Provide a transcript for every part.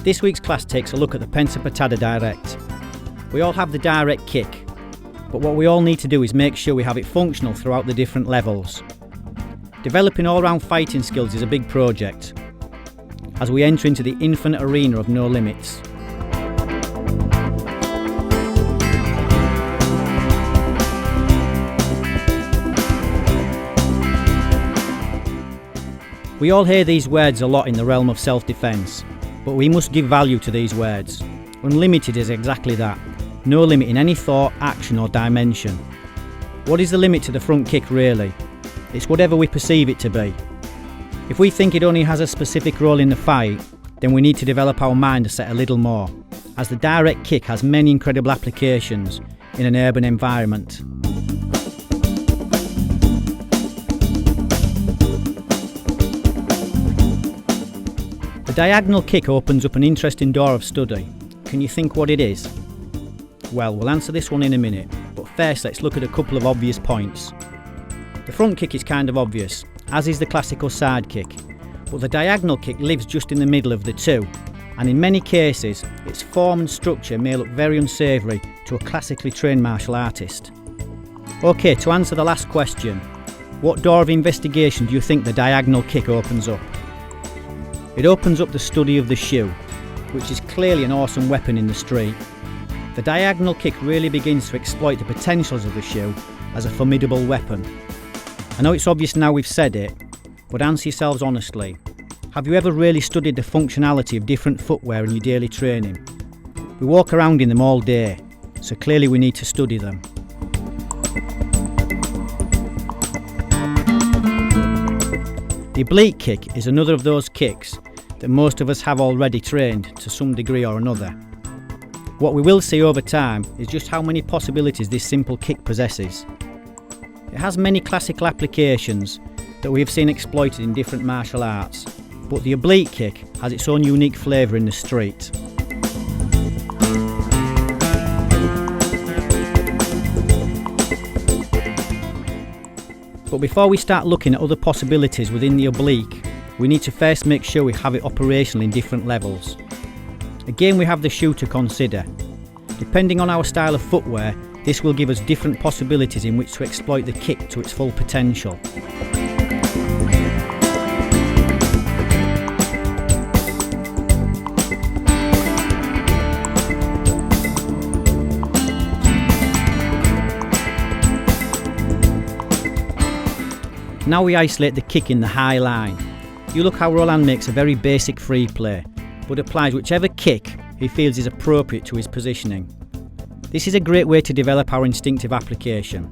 This week's class takes a look at the Pensa Patada Direct. We all have the direct kick, but what we all need to do is make sure we have it functional throughout the different levels. Developing all-round fighting skills is a big project, as we enter into the infinite arena of no limits. We all hear these words a lot in the realm of self-defence, but we must give value to these words. Unlimited is exactly that. No limit in any thought, action or dimension. What is the limit to the front kick really? It's whatever we perceive it to be. If we think it only has a specific role in the fight, then we need to develop our mind to set a little more, as the direct kick has many incredible applications in an urban environment. The diagonal kick opens up an interesting door of study. Can you think what it is? Well, we'll answer this one in a minute, but first let's look at a couple of obvious points. The front kick is kind of obvious, as is the classical side kick, but the diagonal kick lives just in the middle of the two, and in many cases its form and structure may look very unsavoury to a classically trained martial artist. OK, to answer the last question, what door of investigation do you think the diagonal kick opens up? It opens up the study of the shoe, which is clearly an awesome weapon in the street. The diagonal kick really begins to exploit the potentials of the shoe as a formidable weapon. I know it's obvious now we've said it, but answer yourselves honestly. Have you ever really studied the functionality of different footwear in your daily training? We walk around in them all day, so clearly we need to study them. The oblique kick is another of those kicks that most of us have already trained to some degree or another. What we will see over time is just how many possibilities this simple kick possesses. It has many classical applications that we have seen exploited in different martial arts, but the oblique kick has its own unique flavour in the street. But before we start looking at other possibilities within the oblique, we need to first make sure we have it operational in different levels. Again, we have the shoe to consider. Depending on our style of footwear, this will give us different possibilities in which to exploit the kick to its full potential. Now we isolate the kick in the high line. You look how Roland makes a very basic free play, but applies whichever kick he feels is appropriate to his positioning. This is a great way to develop our instinctive application.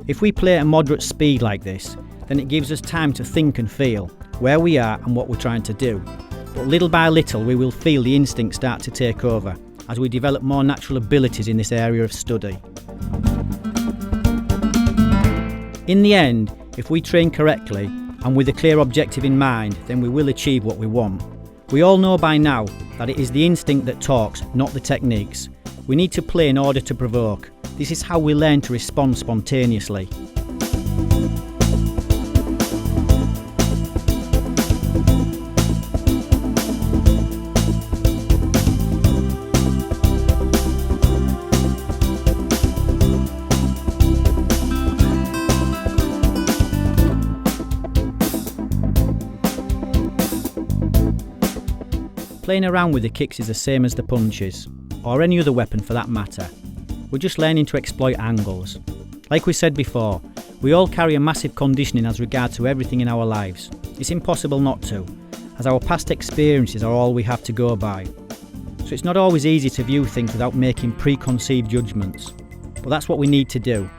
If we play at a moderate speed like this, then it gives us time to think and feel where we are and what we're trying to do. But little by little we will feel the instinct start to take over as we develop more natural abilities in this area of study. In the end, if we train correctly and with a clear objective in mind, then we will achieve what we want. We all know by now that it is the instinct that talks, not the techniques. We need to play in order to provoke. This is how we learn to respond spontaneously. Playing around with the kicks is the same as the punches, or any other weapon for that matter. We're just learning to exploit angles. Like we said before, we all carry a massive conditioning as regards to everything in our lives. It's impossible not to, as our past experiences are all we have to go by. So it's not always easy to view things without making preconceived judgments. But that's what we need to do.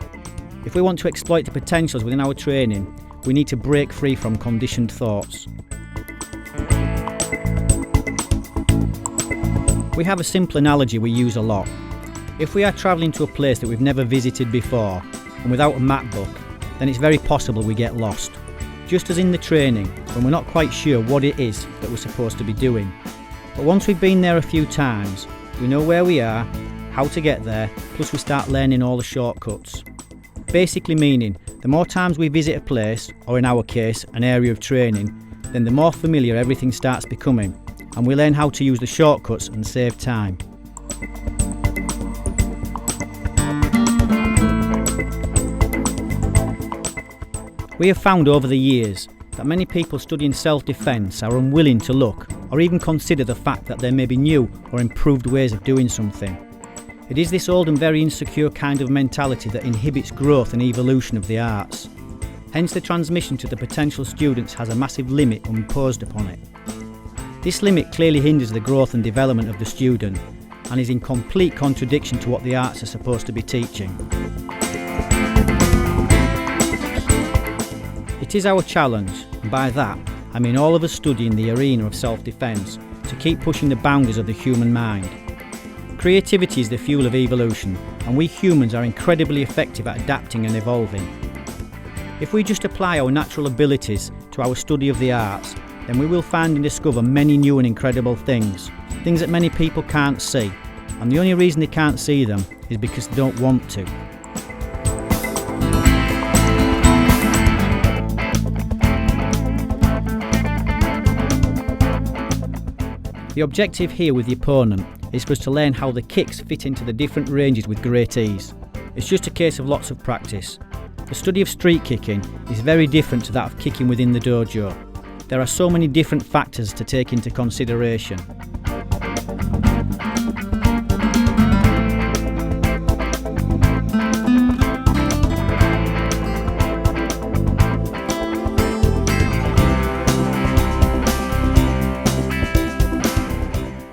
If we want to exploit the potentials within our training, we need to break free from conditioned thoughts. We have a simple analogy we use a lot. If we are travelling to a place that we've never visited before and without a map book, then it's very possible we get lost. Just as in the training, when we're not quite sure what it is that we're supposed to be doing. But once we've been there a few times, we know where we are, how to get there, plus we start learning all the shortcuts. Basically meaning, the more times we visit a place, or in our case, an area of training, then the more familiar everything starts becoming, and we learn how to use the shortcuts and save time. We have found over the years that many people studying self-defence are unwilling to look or even consider the fact that there may be new or improved ways of doing something. It is this old and very insecure kind of mentality that inhibits growth and evolution of the arts. Hence the transmission to the potential students has a massive limit imposed upon it. This limit clearly hinders the growth and development of the student and is in complete contradiction to what the arts are supposed to be teaching. It is our challenge, and by that I mean all of us studying the arena of self-defence, to keep pushing the boundaries of the human mind. Creativity is the fuel of evolution, and we humans are incredibly effective at adapting and evolving. If we just apply our natural abilities to our study of the arts, then we will find and discover many new and incredible things that many people can't see, and the only reason they can't see them is because they don't want to. The objective here with the opponent is for us to learn how the kicks fit into the different ranges with great ease. It's just a case of lots of practice. The study of street kicking is very different to that of kicking within the dojo. There are so many different factors to take into consideration.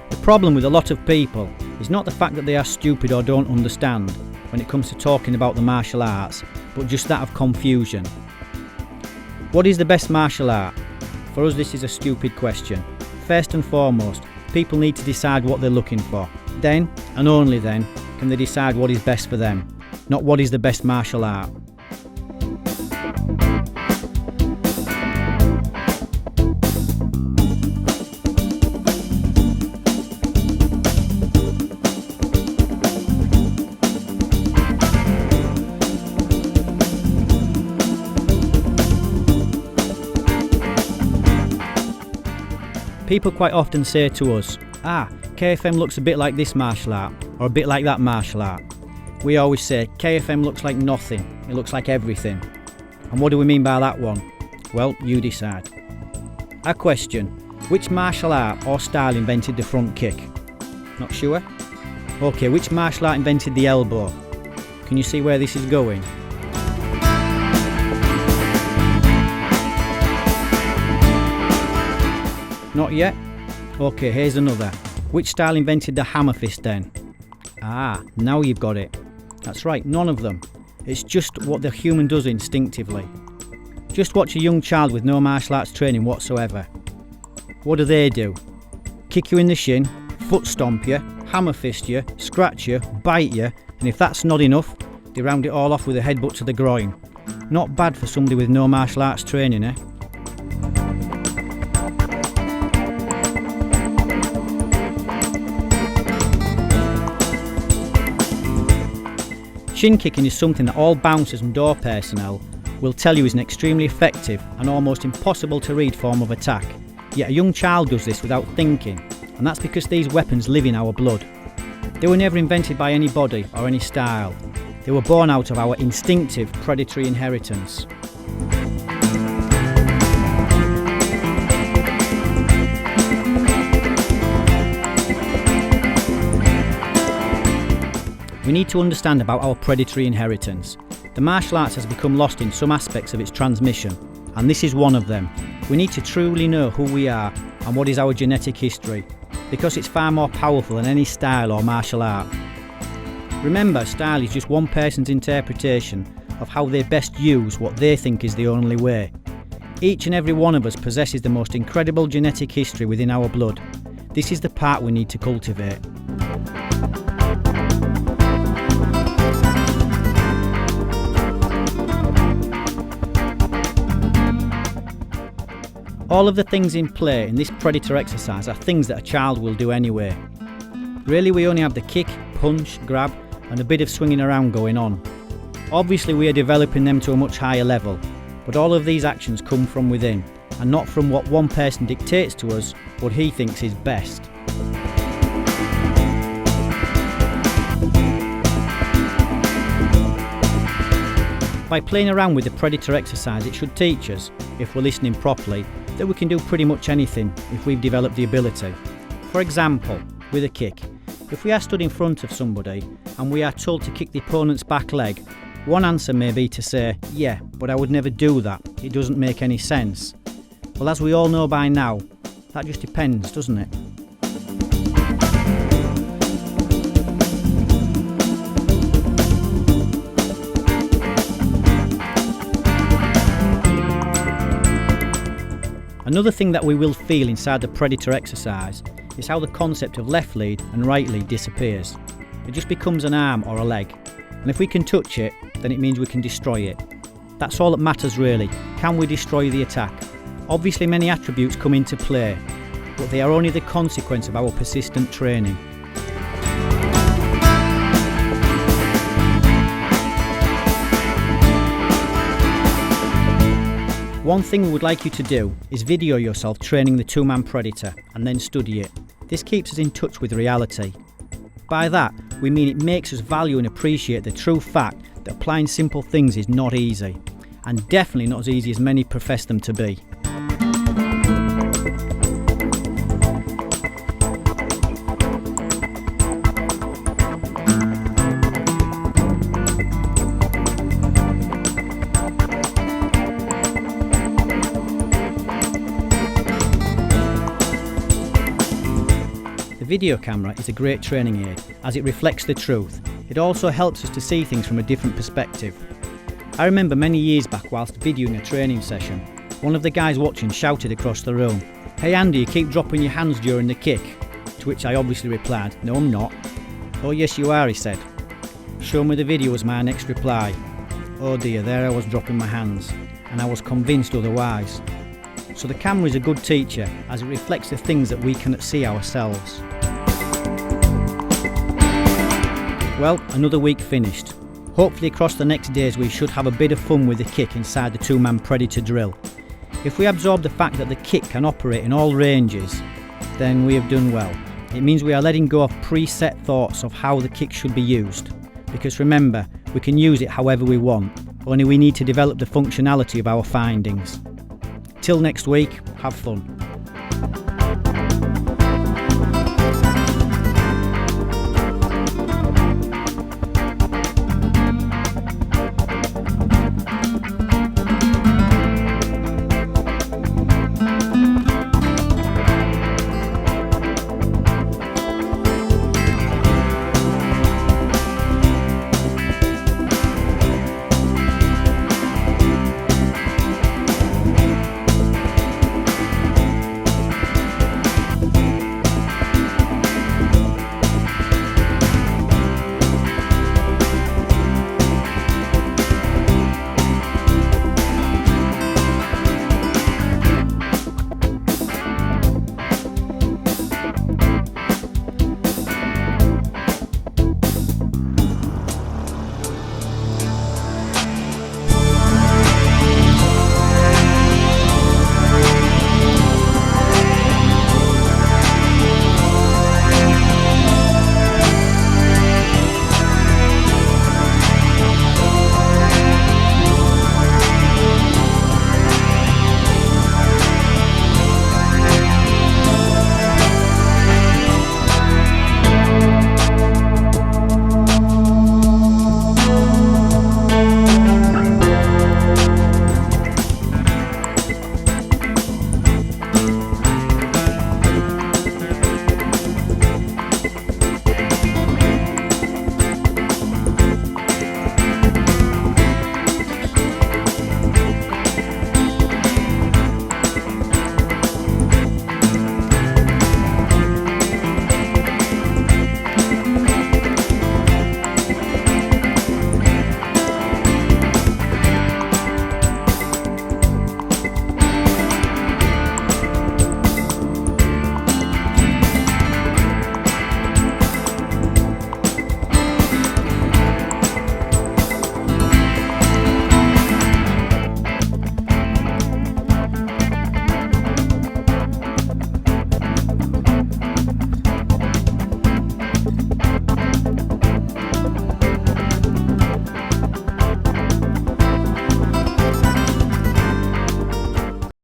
The problem with a lot of people is not the fact that they are stupid or don't understand when it comes to talking about the martial arts, but just that of confusion. What is the best martial art? For us, this is a stupid question. First and foremost, people need to decide what they're looking for. Then, and only then, can they decide what is best for them, not what is the best martial art. People quite often say to us, KFM looks a bit like this martial art, or a bit like that martial art. We always say, KFM looks like nothing, it looks like everything. And what do we mean by that one? Well, you decide. A question, which martial art or style invented the front kick? Not sure? Okay, which martial art invented the elbow? Can you see where this is going? Not yet? Okay, here's another. Which style invented the hammer fist then? Now you've got it. That's right, none of them. It's just what the human does instinctively. Just watch a young child with no martial arts training whatsoever. What do? Kick you in the shin, foot stomp you, hammer fist you, scratch you, bite you, and if that's not enough, they round it all off with a headbutt to the groin. Not bad for somebody with no martial arts training, eh? Shin kicking is something that all bouncers and door personnel will tell you is an extremely effective and almost impossible to read form of attack. Yet a young child does this without thinking, and that's because these weapons live in our blood. They were never invented by anybody or any style. They were born out of our instinctive predatory inheritance. We need to understand about our predatory inheritance. The martial arts has become lost in some aspects of its transmission, and this is one of them. We need to truly know who we are and what is our genetic history, because it's far more powerful than any style or martial art. Remember, style is just one person's interpretation of how they best use what they think is the only way. Each and every one of us possesses the most incredible genetic history within our blood. This is the part we need to cultivate. All of the things in play in this predator exercise are things that a child will do anyway. Really, we only have the kick, punch, grab and a bit of swinging around going on. Obviously we are developing them to a much higher level, but all of these actions come from within, and not from what one person dictates to us what he thinks is best. By playing around with the predator exercise, it should teach us, if we're listening properly, that we can do pretty much anything if we've developed the ability. For example, with a kick. If we are stood in front of somebody and we are told to kick the opponent's back leg, one answer may be to say, yeah, but I would never do that, it doesn't make any sense. Well, as we all know by now, that just depends, doesn't it? Another thing that we will feel inside the predator exercise is how the concept of left lead and right lead disappears. It just becomes an arm or a leg, and if we can touch it, then it means we can destroy it. That's all that matters really. Can we destroy the attack? Obviously many attributes come into play, but they are only the consequence of our persistent training. One thing we would like you to do is video yourself training the two-man predator and then study it. This keeps us in touch with reality. By that, we mean it makes us value and appreciate the true fact that applying simple things is not easy, and definitely not as easy as many profess them to be. The video camera is a great training aid as it reflects the truth. It also helps us to see things from a different perspective. I remember many years back whilst videoing a training session, one of the guys watching shouted across the room, "Hey Andy, you keep dropping your hands during the kick." To which I obviously replied, "No, I'm not." "Oh yes you are," he said. "Show me the video," was my next reply. Oh dear, there I was dropping my hands, and I was convinced otherwise. So the camera is a good teacher as it reflects the things that we cannot see ourselves. Well, another week finished. Hopefully across the next days we should have a bit of fun with the kick inside the two-man predator drill. If we absorb the fact that the kick can operate in all ranges, then we have done well. It means we are letting go of preset thoughts of how the kick should be used. Because remember, we can use it however we want, only we need to develop the functionality of our findings. Till next week, have fun.